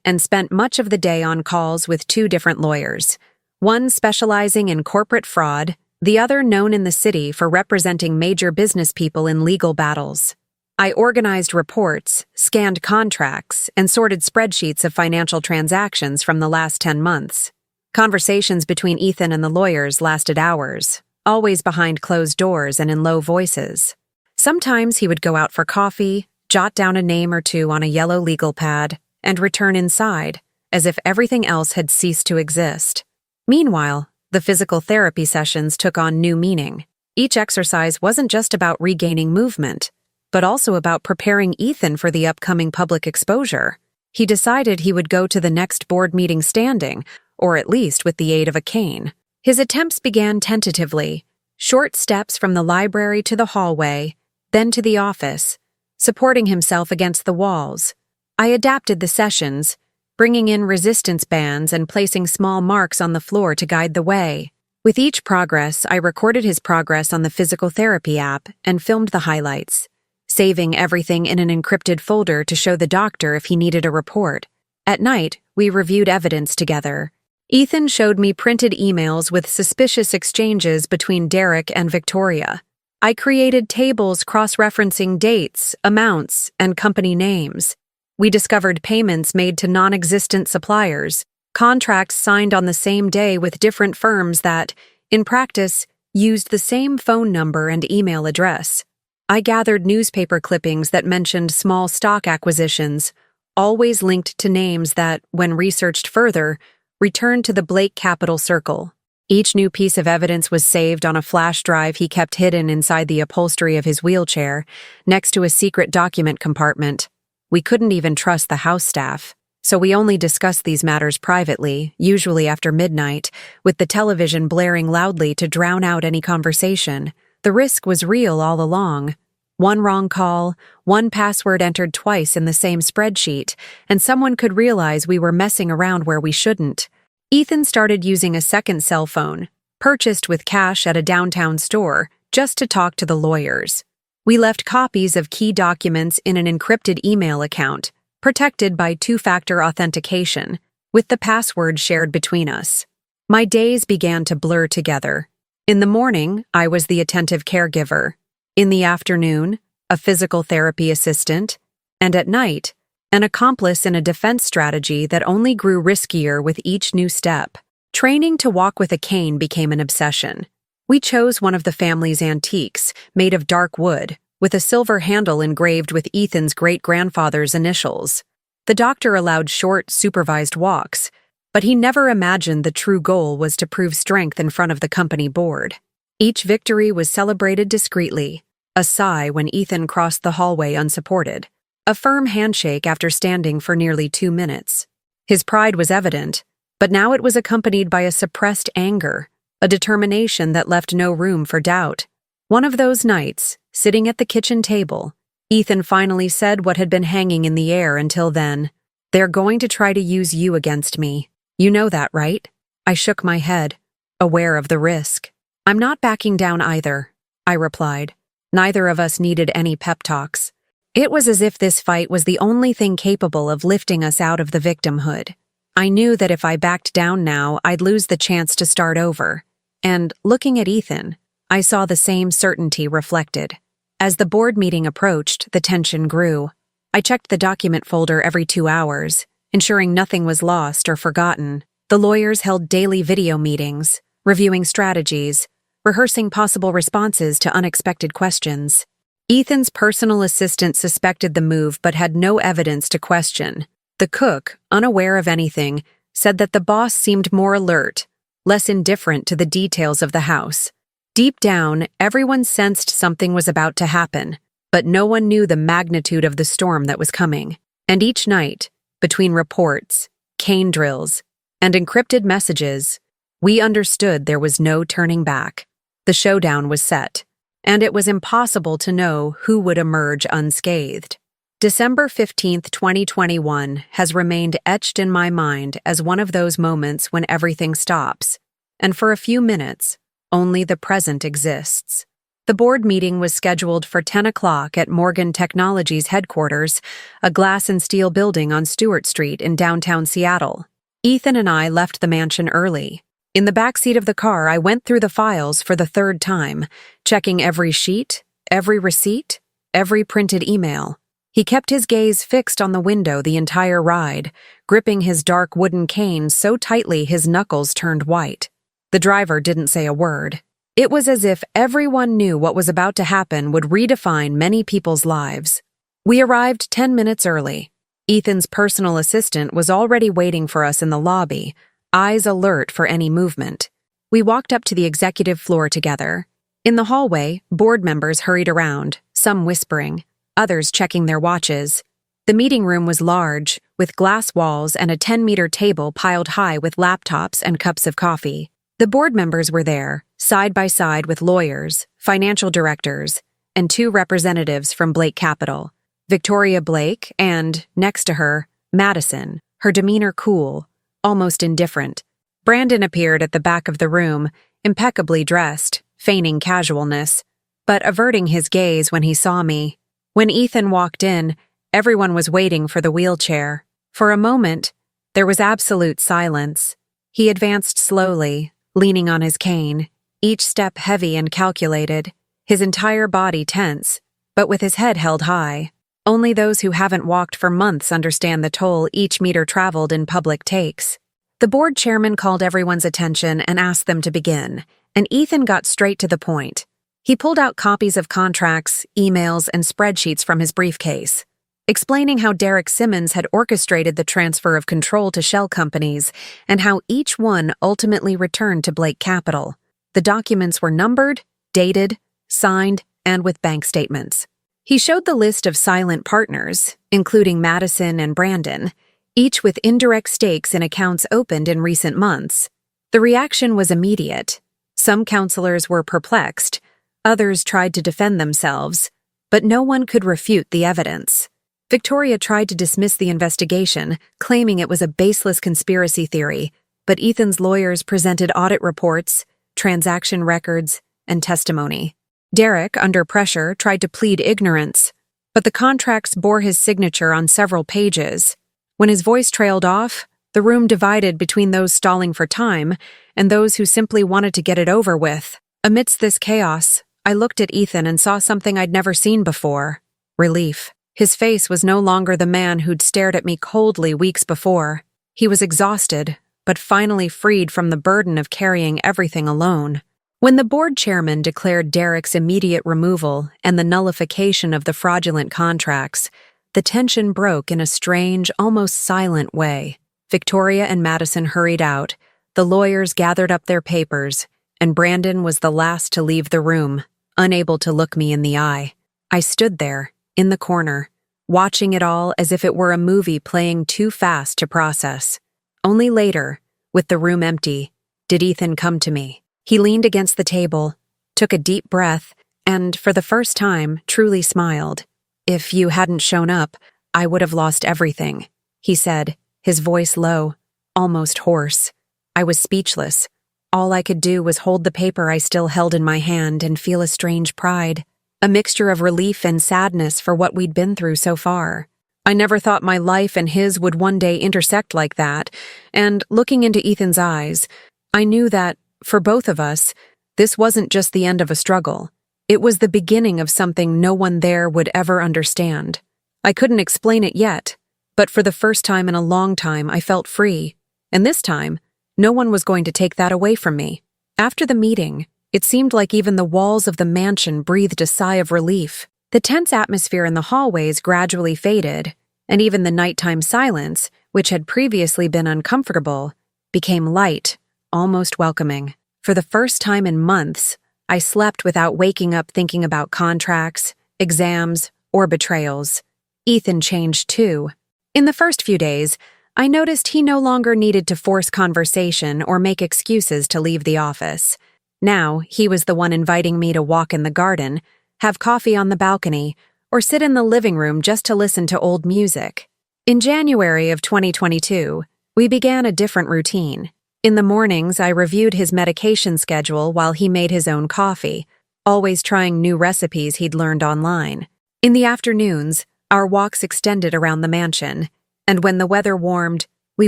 and spent much of the day on calls with two different lawyers, one specializing in corporate fraud, the other known in the city for representing major business people in legal battles. I organized reports, scanned contracts, and sorted spreadsheets of financial transactions from the last 10 months. Conversations between Ethan and the lawyers lasted hours, always behind closed doors and in low voices. Sometimes he would go out for coffee, jot down a name or two on a yellow legal pad, and return inside, as if everything else had ceased to exist. Meanwhile, the physical therapy sessions took on new meaning. Each exercise wasn't just about regaining movement, but also about preparing Ethan for the upcoming public exposure. He decided he would go to the next board meeting standing, or at least with the aid of a cane. His attempts began tentatively, short steps from the library to the hallway, then to the office, supporting himself against the walls. I adapted the sessions, bringing in resistance bands and placing small marks on the floor to guide the way. With each progress, I recorded his progress on the physical therapy app and filmed the highlights, saving everything in an encrypted folder to show the doctor if he needed a report. At night, we reviewed evidence together. Ethan showed me printed emails with suspicious exchanges between Derek and Victoria. I created tables cross-referencing dates, amounts, and company names. We discovered payments made to non-existent suppliers, contracts signed on the same day with different firms that, in practice, used the same phone number and email address. I gathered newspaper clippings that mentioned small stock acquisitions, always linked to names that, when researched further, returned to the Blake Capital Circle. Each new piece of evidence was saved on a flash drive he kept hidden inside the upholstery of his wheelchair, next to a secret document compartment. We couldn't even trust the house staff, so we only discussed these matters privately, usually after midnight, with the television blaring loudly to drown out any conversation. The risk was real all along. One wrong call, one password entered twice in the same spreadsheet, and someone could realize we were messing around where we shouldn't. Ethan started using a second cell phone, purchased with cash at a downtown store, just to talk to the lawyers. We left copies of key documents in an encrypted email account, protected by two-factor authentication, with the password shared between us. My days began to blur together. In the morning, I was the attentive caregiver. In the afternoon, a physical therapy assistant, and at night, an accomplice in a defense strategy that only grew riskier with each new step. Training to walk with a cane became an obsession. We chose one of the family's antiques, made of dark wood, with a silver handle engraved with Ethan's great-grandfather's initials. The doctor allowed short, supervised walks, but he never imagined the true goal was to prove strength in front of the company board. Each victory was celebrated discreetly, a sigh when Ethan crossed the hallway unsupported, a firm handshake after standing for nearly 2 minutes. His pride was evident, but now it was accompanied by a suppressed anger, a determination that left no room for doubt. One of those nights, sitting at the kitchen table, Ethan finally said what had been hanging in the air until then. "They're going to try to use you against me. You know that, right?" I shook my head, aware of the risk. "I'm not backing down either," I replied. Neither of us needed any pep talks. It was as if this fight was the only thing capable of lifting us out of the victimhood. I knew that if I backed down now, I'd lose the chance to start over. And, looking at Ethan, I saw the same certainty reflected. As the board meeting approached, the tension grew. I checked the document folder every 2 hours, ensuring nothing was lost or forgotten. The lawyers held daily video meetings, reviewing strategies, rehearsing possible responses to unexpected questions. Ethan's personal assistant suspected the move but had no evidence to question. The cook, unaware of anything, said that the boss seemed more alert, less indifferent to the details of the house. Deep down, everyone sensed something was about to happen, but no one knew the magnitude of the storm that was coming. And each night, between reports, cane drills, and encrypted messages, we understood there was no turning back. The showdown was set, and it was impossible to know who would emerge unscathed. December 15th, 2021 has remained etched in my mind as one of those moments when everything stops. and for a few minutes, only the present exists. The board meeting was scheduled for 10 o'clock at Morgan Technologies headquarters, a glass and steel building on Stewart Street in downtown Seattle. Ethan and I left the mansion early. In the back seat of the car, I went through the files for the third time, checking every sheet, every receipt, every printed email. He kept his gaze fixed on the window the entire ride, gripping his dark wooden cane so tightly his knuckles turned white. The driver didn't say a word. It was as if everyone knew what was about to happen would redefine many people's lives. We arrived 10 minutes early. Ethan's personal assistant was already waiting for us in the lobby, eyes alert for any movement. We walked up to the executive floor together. In the hallway, board members hurried around, some whispering, others checking their watches. The meeting room was large, with glass walls and a 10-meter table piled high with laptops and cups of coffee. The board members were there, side by side with lawyers, financial directors, and 2 representatives from Blake Capital, Victoria Blake and, next to her, Madison, her demeanor cool, almost indifferent. Brandon appeared at the back of the room, impeccably dressed, feigning casualness, but averting his gaze when he saw me. When Ethan walked in, everyone was waiting for the wheelchair. For a moment, there was absolute silence. He advanced slowly, leaning on his cane, each step heavy and calculated, his entire body tense, but with his head held high. Only those who haven't walked for months understand the toll each meter traveled in public takes. The board chairman called everyone's attention and asked them to begin, and Ethan got straight to the point. He pulled out copies of contracts, emails, and spreadsheets from his briefcase, explaining how Derek Simmons had orchestrated the transfer of control to shell companies and how each one ultimately returned to Blake Capital. The documents were numbered, dated, signed, and with bank statements. He showed the list of silent partners, including Madison and Brandon, each with indirect stakes in accounts opened in recent months. The reaction was immediate. Some counselors were perplexed, others tried to defend themselves, but no one could refute the evidence. Victoria tried to dismiss the investigation, claiming it was a baseless conspiracy theory, but Ethan's lawyers presented audit reports, transaction records, and testimony. Derek, under pressure, tried to plead ignorance, but the contracts bore his signature on several pages. When his voice trailed off, the room divided between those stalling for time and those who simply wanted to get it over with. Amidst this chaos, I looked at Ethan and saw something I'd never seen before: relief. His face was no longer the man who'd stared at me coldly weeks before. He was exhausted, but finally freed from the burden of carrying everything alone. When the board chairman declared Derek's immediate removal and the nullification of the fraudulent contracts, the tension broke in a strange, almost silent way. Victoria and Madison hurried out, the lawyers gathered up their papers, and Brandon was the last to leave the room, unable to look me in the eye. I stood there, in the corner, watching it all as if it were a movie playing too fast to process. Only later, with the room empty, did Ethan come to me. He leaned against the table, took a deep breath, and, for the first time, truly smiled. "If you hadn't shown up, I would have lost everything," he said, his voice low, almost hoarse. I was speechless. All I could do was hold the paper I still held in my hand and feel a strange pride, a mixture of relief and sadness for what we'd been through so far. I never thought my life and his would one day intersect like that, and looking into Ethan's eyes, I knew that, for both of us, this wasn't just the end of a struggle. It was the beginning of something no one there would ever understand. I couldn't explain it yet, but for the first time in a long time I felt free, and this time, no one was going to take that away from me. After the meeting, it seemed like even the walls of the mansion breathed a sigh of relief. The tense atmosphere in the hallways gradually faded, and even the nighttime silence, which had previously been uncomfortable, became light, almost welcoming. For the first time in months, I slept without waking up thinking about contracts, exams, or betrayals. Ethan changed too. In the first few days, I noticed he no longer needed to force conversation or make excuses to leave the office. Now, he was the one inviting me to walk in the garden, have coffee on the balcony, or sit in the living room just to listen to old music. In January of 2022, we began a different routine. In the mornings, I reviewed his medication schedule while he made his own coffee, always trying new recipes he'd learned online. In the afternoons, our walks extended around the mansion, and when the weather warmed, we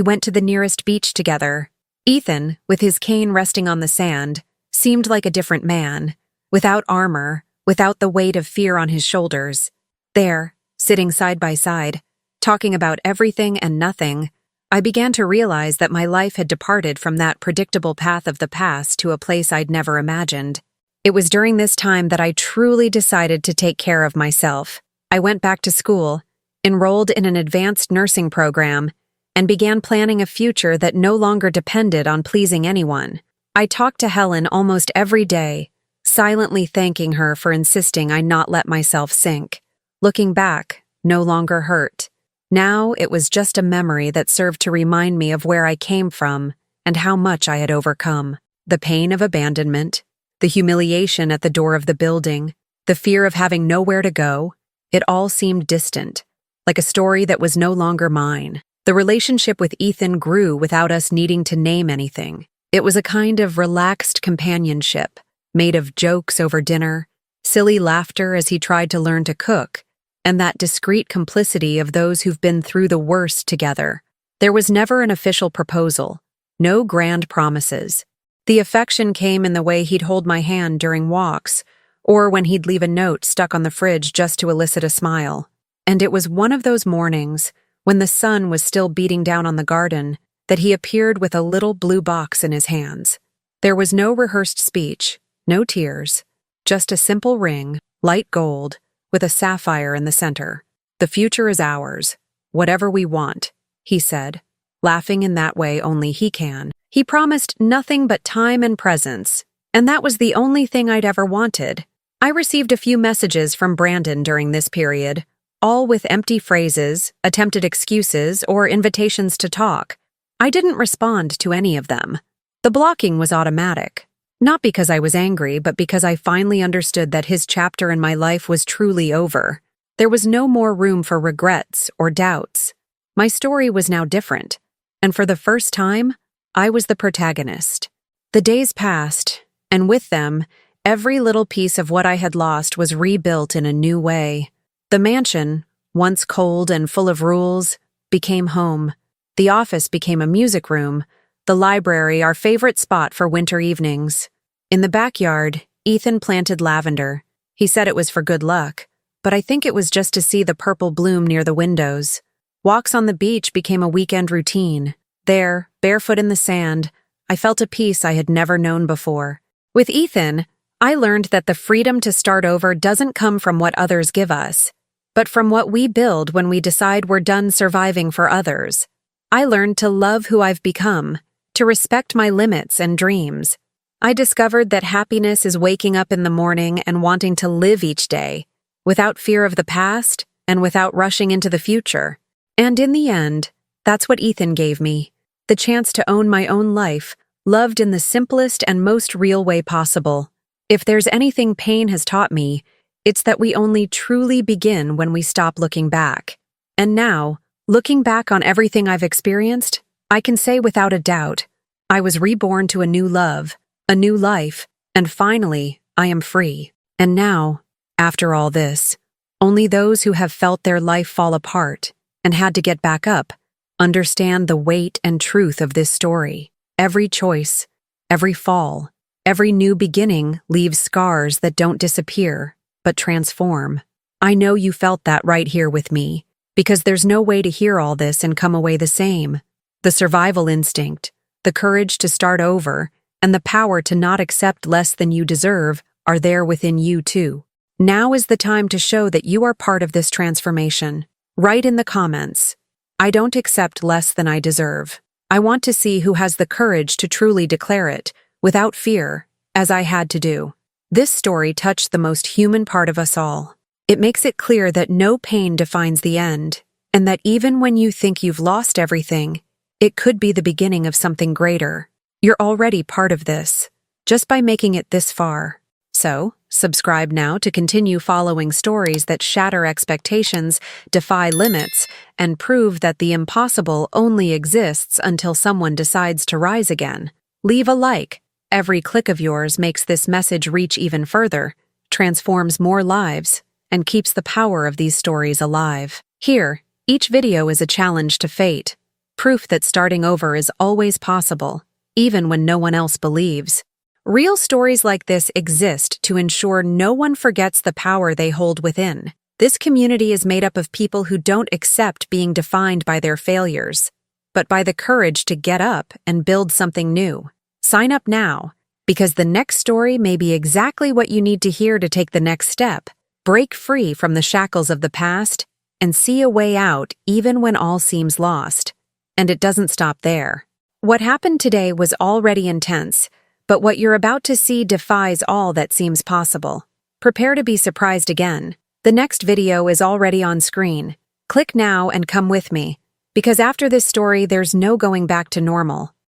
went to the nearest beach together. Ethan, with his cane resting on the sand, seemed like a different man, without armor, without the weight of fear on his shoulders. There, sitting side by side, talking about everything and nothing, I began to realize that my life had departed from that predictable path of the past to a place I'd never imagined. It was during this time that I truly decided to take care of myself. I went back to school, enrolled in an advanced nursing program, and began planning a future that no longer depended on pleasing anyone. I talked to Helen almost every day, silently thanking her for insisting I not let myself sink. Looking back, no longer hurt. Now it was just a memory that served to remind me of where I came from and how much I had overcome. The pain of abandonment, the humiliation at the door of the building, the fear of having nowhere to go, it all seemed distant, like a story that was no longer mine. The relationship with Ethan grew without us needing to name anything. It was a kind of relaxed companionship, made of jokes over dinner, silly laughter as he tried to learn to cook, and that discreet complicity of those who've been through the worst together. There was never an official proposal, no grand promises. The affection came in the way he'd hold my hand during walks, or when he'd leave a note stuck on the fridge just to elicit a smile. And it was one of those mornings, when the sun was still beating down on the garden, that he appeared with a little blue box in his hands. There was no rehearsed speech, no tears, just a simple ring, light gold, with a sapphire in the center. "The future is ours, whatever we want," he said, laughing in that way only he can. He promised nothing but time and presence, and that was the only thing I'd ever wanted. I received a few messages from Brandon during this period, all with empty phrases, attempted excuses, or invitations to talk. I didn't respond to any of them. The blocking was automatic. Not because I was angry, but because I finally understood that his chapter in my life was truly over. There was no more room for regrets or doubts. My story was now different, and for the first time, I was the protagonist. The days passed, and with them, every little piece of what I had lost was rebuilt in a new way. The mansion, once cold and full of rules, became home. The office became a music room, the library our favorite spot for winter evenings. In the backyard, Ethan planted lavender. He said it was for good luck, but I think it was just to see the purple bloom near the windows. Walks on the beach became a weekend routine. There, barefoot in the sand, I felt a peace I had never known before. With Ethan, I learned that the freedom to start over doesn't come from what others give us, but from what we build when we decide we're done surviving for others. I learned to love who I've become, to respect my limits and dreams. I discovered that happiness is waking up in the morning and wanting to live each day, without fear of the past and without rushing into the future. And in the end, that's what Ethan gave me, the chance to own my own life, loved in the simplest and most real way possible. If there's anything pain has taught me, it's that we only truly begin when we stop looking back. And now, looking back on everything I've experienced, I can say without a doubt, I was reborn to a new love, a new life, and finally, I am free. And now, after all this, only those who have felt their life fall apart and had to get back up understand the weight and truth of this story. Every choice, every fall, every new beginning leaves scars that don't disappear, but transform. I know you felt that right here with me, because there's no way to hear all this and come away the same. The survival instinct, the courage to start over, and the power to not accept less than you deserve are there within you too. Now is the time to show that you are part of this transformation. Write in the comments, "I don't accept less than I deserve." I want to see who has the courage to truly declare it, without fear, as I had to do. This story touched the most human part of us all. It makes it clear that no pain defines the end, and that even when you think you've lost everything, it could be the beginning of something greater. You're already part of this, just by making it this far. So, subscribe now to continue following stories that shatter expectations, defy limits, and prove that the impossible only exists until someone decides to rise again. Leave a like. Every click of yours makes this message reach even further, transforms more lives, and keeps the power of these stories alive. Here, each video is a challenge to fate, proof that starting over is always possible, even when no one else believes. Real stories like this exist to ensure no one forgets the power they hold within. This community is made up of people who don't accept being defined by their failures, but by the courage to get up and build something new. Sign up now, because the next story may be exactly what you need to hear to take the next step, break free from the shackles of the past, and see a way out even when all seems lost. And it doesn't stop there. What happened today was already intense, but what you're about to see defies all that seems possible. Prepare to be surprised again. The next video is already on screen. Click now and come with me, because after this story there's no going back to normal.